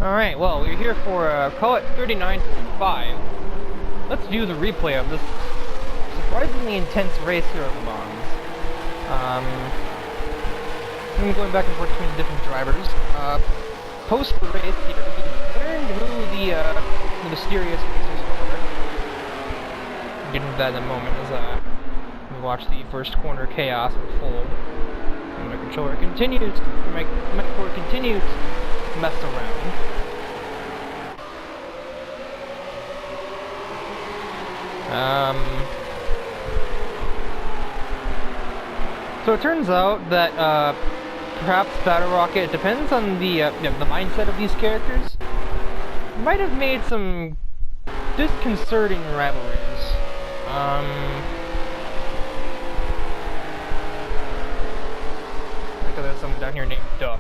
Alright, well, we're here for, call it 39.5. Let's view the replay of this surprisingly intense race here at Le Mans. I'm going back and forth between different drivers. Post the race here, we learned who the mysterious racers are. We'll get into that in a moment as, we watch the first corner chaos unfold. And my controller continues, my cord continues to mess around. So it turns out that, perhaps Battle Rocket, it depends on the mindset of these characters, might have made some disconcerting rivalries. I think there's someone down here named Duh.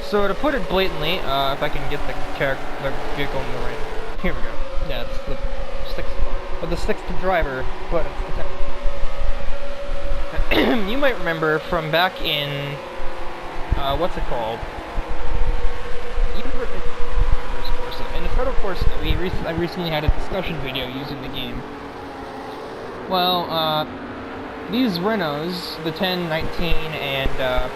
So to put it blatantly, if I can get the vehicle in the right, here we go. Yeah, it's the sixth car, or the sixth driver, but it's the 10th. You might remember from back in, what's it called? Universe Course. In the Federal Course, I recently had a discussion video using the game. Well, these Renaults, the 10, 19, and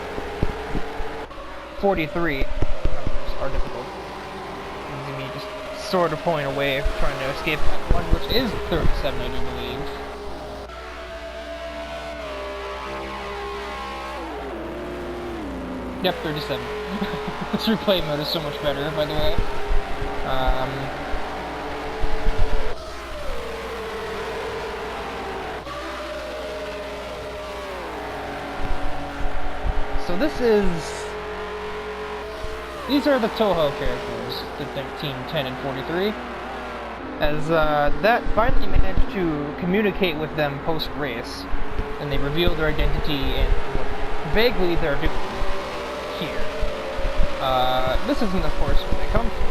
43 numbers are difficult. Me just sort of pulling away, trying to escape that one, which is 37, I do believe. Yep, 37. This replay mode is so much better, by the way. So these are the Toho characters, the 19, 10, and 43, as that finally managed to communicate with them post-race, and they revealed their identity and what vaguely they're doing here. This isn't, of course, where they come from.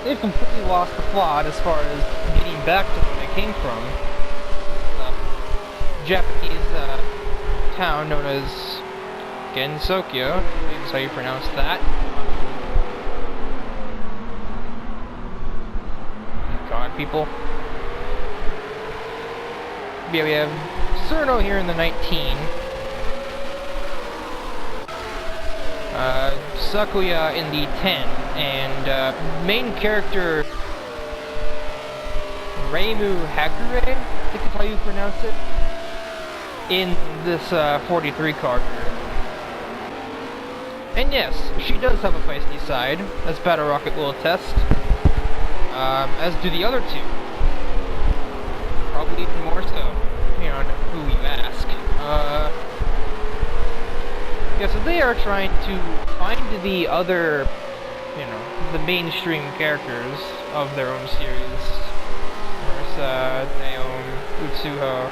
They've completely lost the plot as far as getting back to where they came from. Japanese, town known as Gensokyo, I believe is how you pronounce that. God, people. Yeah, we have Cirno here in the 19. Sakuya in the 10, and main character Reimu Hakure, I think is how you pronounce it, in this 43 car here. And yes, she does have a feisty side, as Battle Rocket will attest, as do the other two. Probably even more so, you know, who you ask. Yeah, so they are trying to find the other, you know, the mainstream characters of their own series. Marisa, Naom, Utsuho,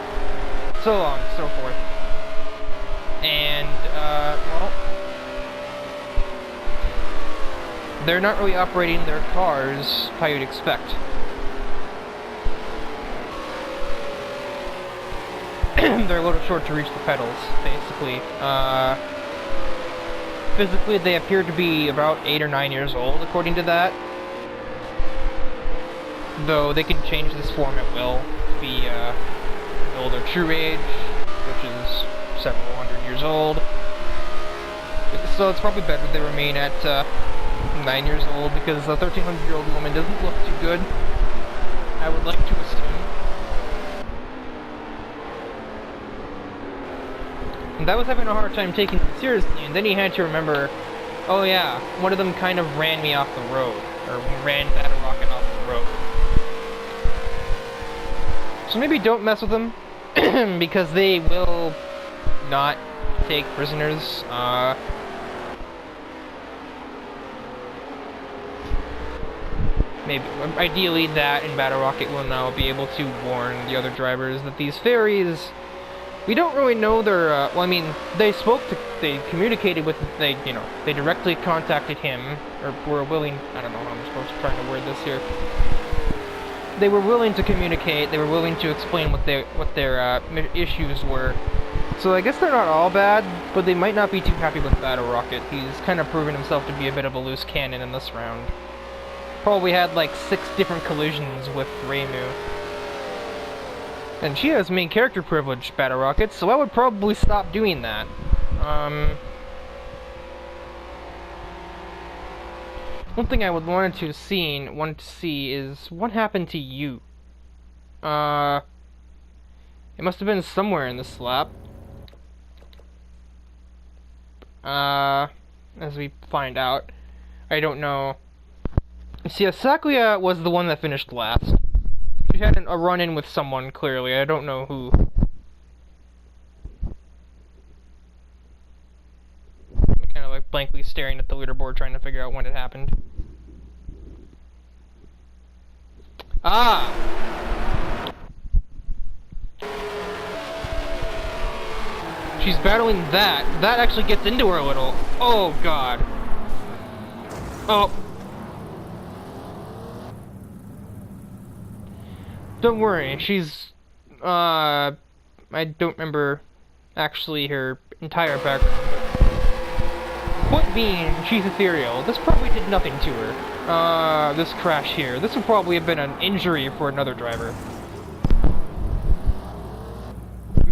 so on and so forth. And, well, they're not really operating their cars how you'd expect. They're a little short to reach the pedals, basically. Physically, they appear to be about 8 or 9 years old, according to that. Though they can change this form at will to be, their true age, which is several hundred years old. So it's probably better they remain at 9 years old, because a 1300-year-old woman doesn't look too good, I would like to assume. And I was having a hard time taking it seriously, and then he had to remember, oh yeah, one of them kind of ran me off the road, or ran Battle Rocket off the road. So maybe don't mess with them, because they will not take prisoners. Maybe, ideally that and Battle Rocket will now be able to warn the other drivers that these ferries, we don't really know their, well, I mean, they communicated with, they directly contacted him, or were willing, I don't know how I'm supposed to try to word this here. they were willing to communicate. They were willing to explain what their issues were. So I guess they're not all bad, but they might not be too happy with Battle Rocket. He's kind of proven himself to be a bit of a loose cannon in this round. Probably had like 6 different collisions with Reimu. And she has main character privilege, Battle Rocket, so I would probably stop doing that. One thing I would want to see is what happened to you. It must have been somewhere in this lap. As we find out. I don't know. See, Sakuya was the one that finished last. She had a run-in with someone, clearly. I don't know who. Kind of like blankly staring at the leaderboard, trying to figure out when it happened. Ah! She's battling that. That actually gets into her a little. Oh, God. Oh. Don't worry, she's, I don't remember actually her entire background. Point being, she's ethereal. This probably did nothing to her. This crash here. This would probably have been an injury for another driver.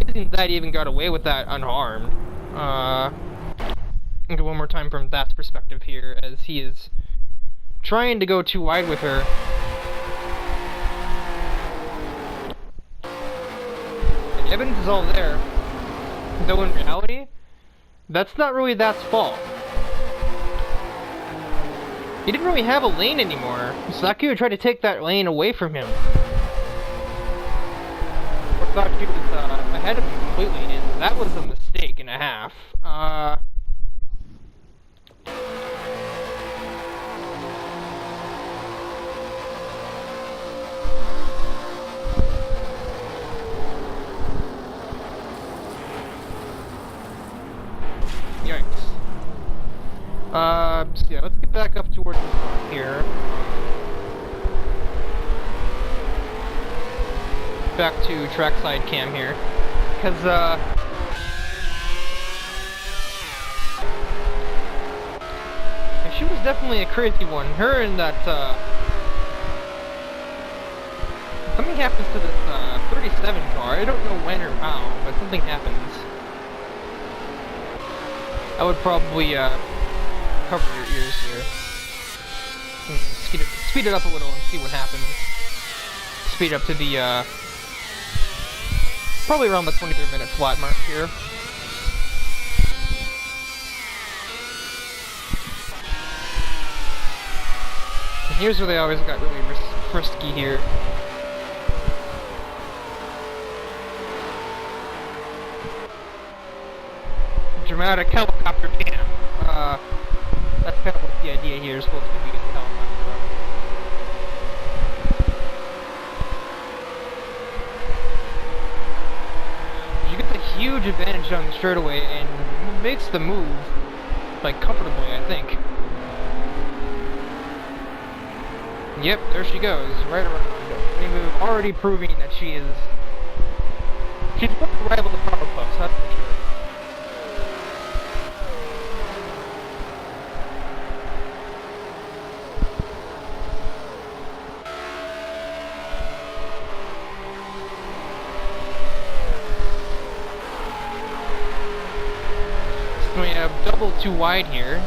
Amazing that he even got away with that unharmed. Go one more time from that perspective here, as he is trying to go too wide with her. The evidence is all there. Though in reality, that's not really that's fault. He didn't really have a lane anymore. Sakuya tried to take that lane away from him. Or thought she was ahead of him completely, and that was a mistake and a half. Yikes. So yeah, let's get back up towards the front here. Back to trackside cam here. Because, she was definitely a crazy one. Her and that, something happens to this, 37 car. I don't know when or how, but something happens. I would probably, cover your ears here. Speed it up a little and see what happens. Speed up to the, probably around the 23-minute flat mark here. And here's where they always got really frisky here. Dramatic helicopter cam. That's kind of what the idea here is supposed to be, the helicopter. You get the huge advantage on the straightaway and makes the move, like, comfortably, I think. Yep, there she goes, right around the move, already proving that she's going to rival the Power Puffs, that's for sure. So we have double too wide here.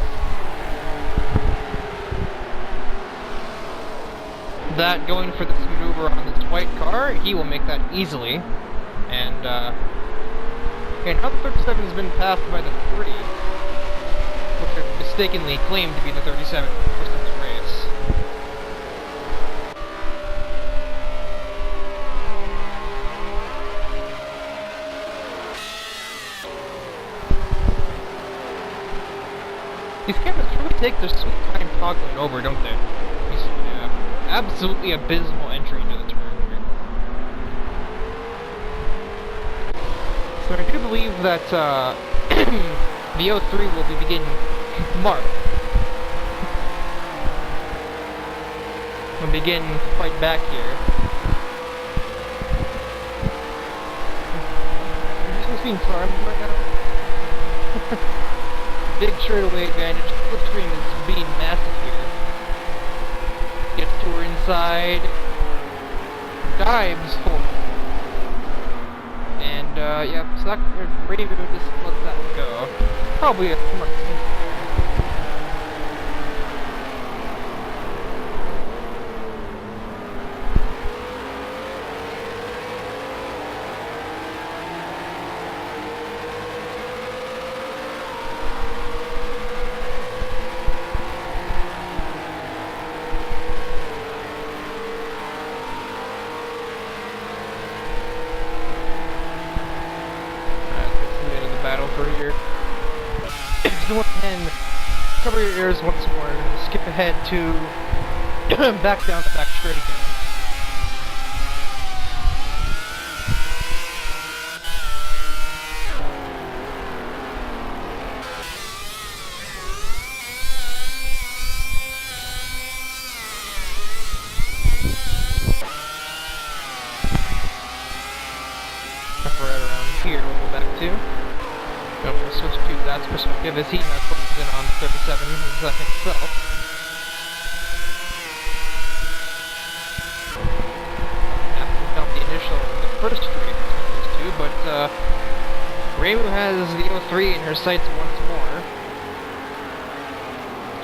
That going for this maneuver on this white car, he will make that easily. And okay, now the 37 has been passed by the 3, which are mistakenly claimed to be the 37 for this race. These cameras really take their sweet time toggling over, don't they? Absolutely abysmal entry into the turn here. So I do believe that the 03 will be beginning Mark. We'll begin to fight back here. being farmed right now. Big straightaway advantage. Slipstream is being massive here. Gets to her inside. Dives full. And, yeah, Raven just lets that go. Probably a smart thing there. And cover your ears once more. Skip ahead to back down the back straight again. Right around here we'll go back to. I'm going to switch to that perspective as he now closes in on 37 himself. After count the first straight between these two, but Reimu has the 03 in her sights once more.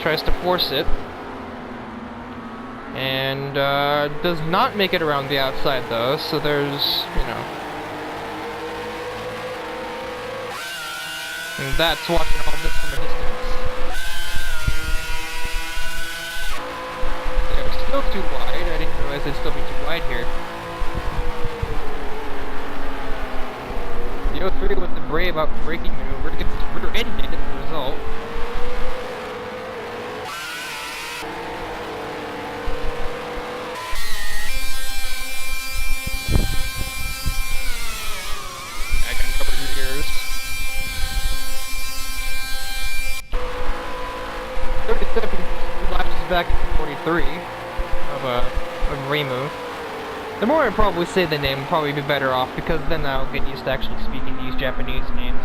Tries to force it. And does not make it around the outside though, so there's, you know. And that's watching all this from a distance. They're still too wide. I didn't realize they'd still be too wide here. The 03 with the brave out braking maneuver gets rear-ended as a result. I can cover your ears. 37 lashes back to 43 of Reimu. The more I probably say the name, I'll probably be better off, because then I'll get used to actually speaking these Japanese names.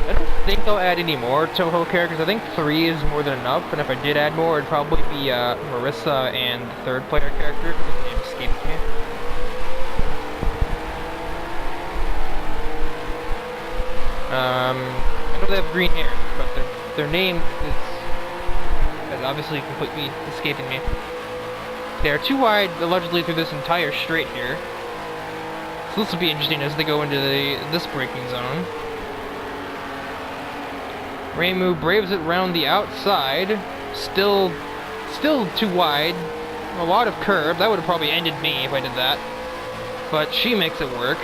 I don't think I'll add any more Touhou characters. I think 3 is more than enough, and if I did add more, it'd probably be Marissa and the third player character, because his name escapes me. I know they have green hair, but their name is obviously completely escaping me. They are too wide, allegedly, through this entire straight here. So this will be interesting as they go into this braking zone. Reimu braves it round the outside. Still too wide. A lot of curb. That would have probably ended me if I did that. But she makes it work.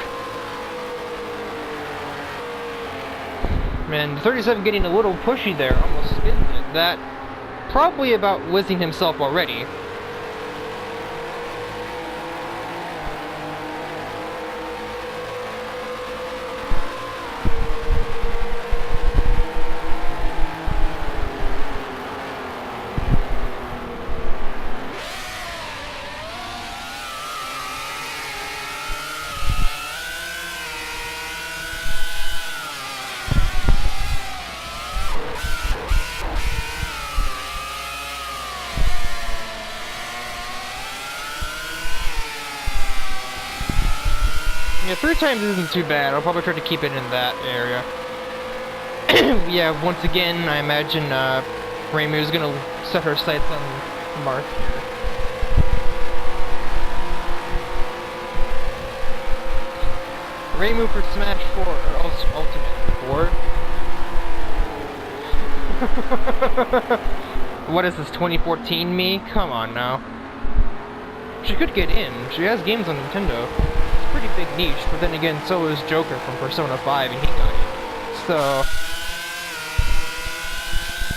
And 37 getting a little pushy there, almost skidded it. That probably about whizzing himself already. Yeah, 3 times isn't too bad. I'll probably try to keep it in that area. Yeah, once again, I imagine Reimu is going to set her sights on Marth here. Reimu for Smash 4, or Ultimate 4. What is this, 2014 me? Come on now. She could get in. She has games on Nintendo. Pretty big niche, but then again, so is Joker from Persona 5, and he got it. So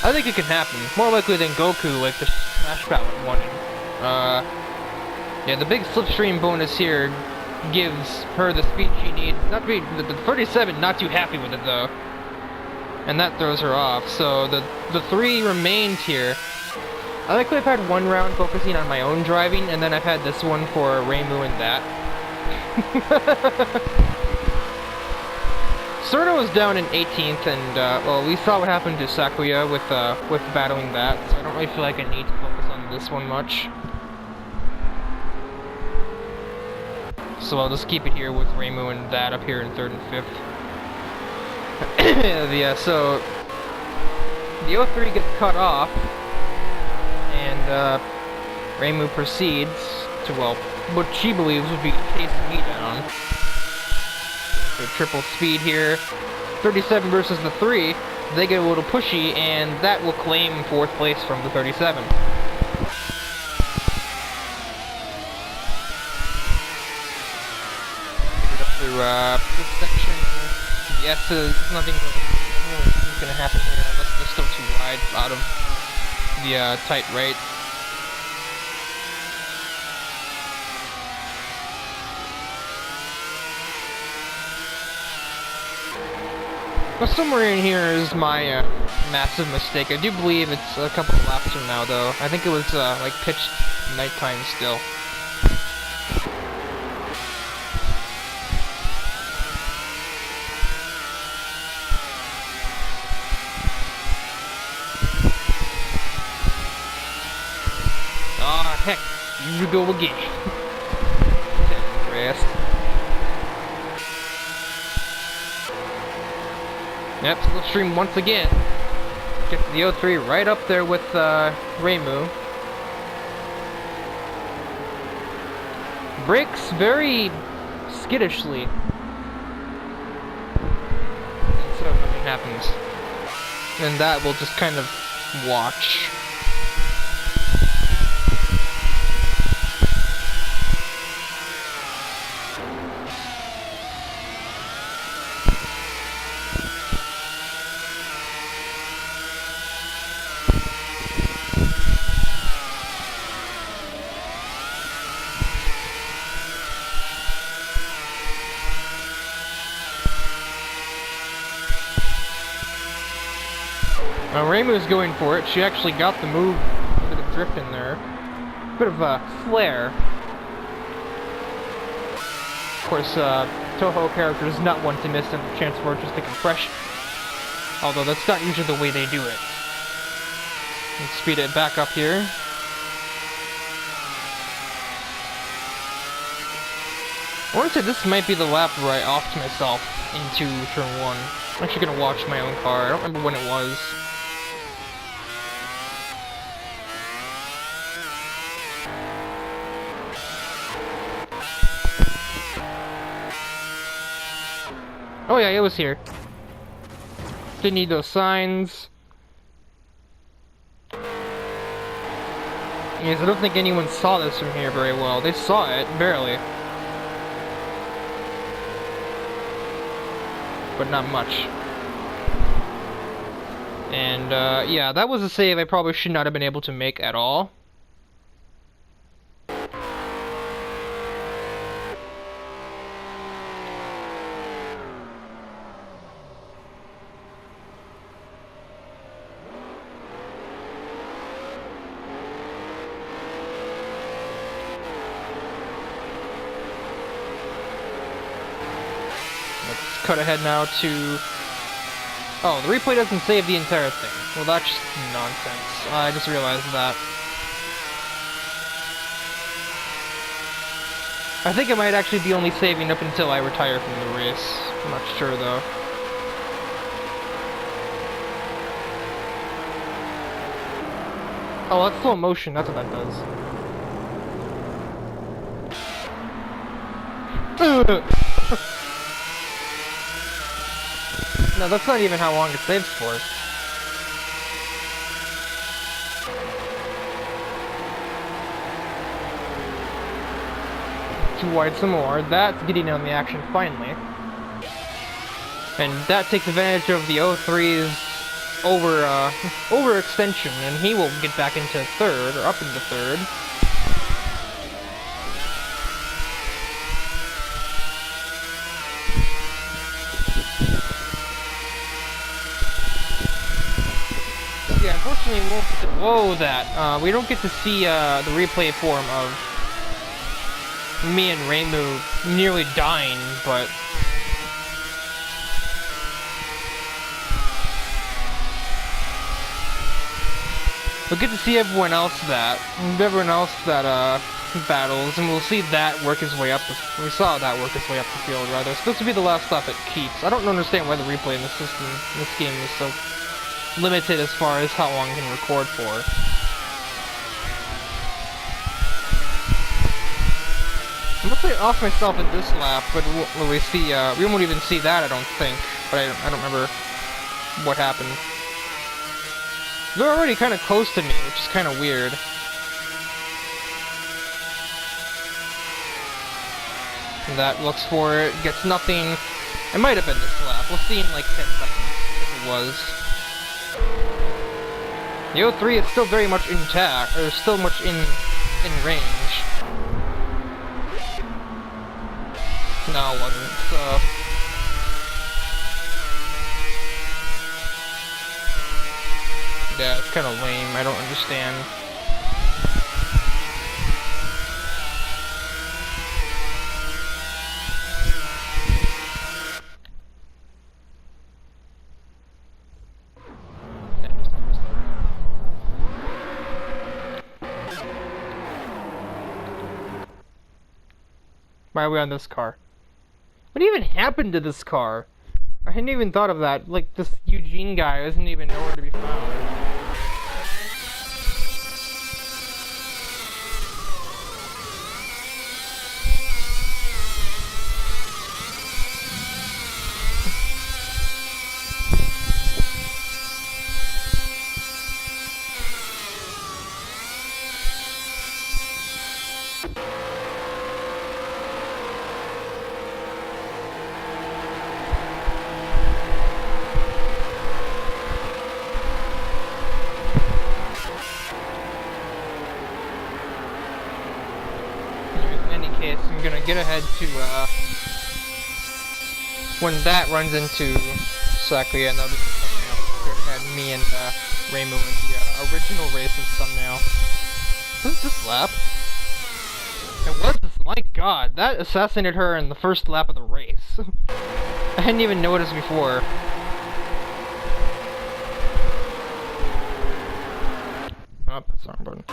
I think it can happen. More likely than Goku, like the Smash Ballot wanted. Yeah, the big slipstream bonus here gives her the speed she needs. Not to be the 37, not too happy with it though, and that throws her off. So the 3 remained here. I likely have had 1 round focusing on my own driving, and then I've had this one for Reimu and that. Serta was down in 18th, and well, we saw what happened to Sakuya with battling that, so I don't really feel like I need to focus on this one much. So I'll just keep it here with Reimu and that up here in 3rd and 5th. Yeah, so the 03 gets cut off, and Reimu proceeds to, well, what she believes would be chasing me down. So triple speed here. 37 versus the 3. They get a little pushy, and that will claim 4th place from the 37. Through this section. Yes, nothing is going to happen here unless they're still too wide out of the tight right. Well, somewhere in here is my massive mistake. I do believe it's a couple of laps from now, though. I think it was like pitched nighttime still. Ah, heck, you go again. Rest. Yep, Slipstream once again. Gets the 03 right up there with Reimu. Brakes very skittishly. So nothing happens. And that will just kind of watch. Reimu's going for it. She actually got the move, a bit of drift in there. Bit of a flare. Of course, Toho character is not one to miss a chance for just a compression. Although that's not usually the way they do it. Let's speed it back up here. I want to say this might be the lap where I offed myself into turn 1. I'm actually going to watch my own car. I don't remember when it was. Oh yeah, it was here. Didn't need those signs. Yes, I don't think anyone saw this from here very well. They saw it, barely. But not much. And, yeah, that was a save I probably should not have been able to make at all. Cut ahead now to... Oh, the replay doesn't save the entire thing. Well, that's just nonsense. I just realized that. I think I might actually be only saving up until I retire from the race. I'm not sure, though. Oh, that's slow motion. That's what that does. No, that's not even how long it saves for. Too wide some more. That's getting on the action finally. And that takes advantage of the 03's overextension, and he will get back into 3rd, or up into 3rd. Yeah, unfortunately we won't get to... Whoa, that. We don't get to see the replay form of me and Reimu nearly dying, but... we'll get to see everyone else that battles, and we'll see that work his way up. We saw that work his way up the field, rather. So this will be the last stop at Keats. I don't understand why the replay in this system, in this game, is so limited as far as how long you can record for. I must say off myself in this lap, but we'll really see. We won't even see that, I don't think. But I don't remember what happened. They're already kind of close to me, which is kind of weird. And that looks for it, gets nothing. It might have been this lap. We'll see in like 10 seconds if it was. The 03 is still very much intact, or still much in range. No, it wasn't. Yeah, it's kind of lame. I don't understand. Why are we on this car? What even happened to this car? I hadn't even thought of that. Like, this Eugene guy isn't even nowhere to be found. I'm gonna get ahead to, when that runs into Saklia, and that'll be the thumbnail. Had me and, Reimu in the, original race's thumbnail. What is this lap? It was this, my god, that assassinated her in the first lap of the race. I hadn't even noticed before. Oh, that's the wrong button.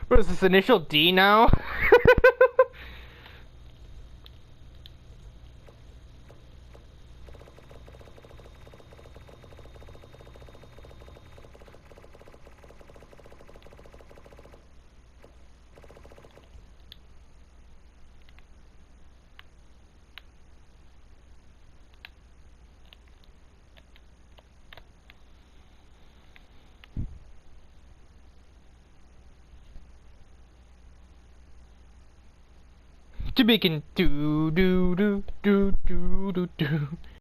What is this, initial D now? To begin, do do do do do do do.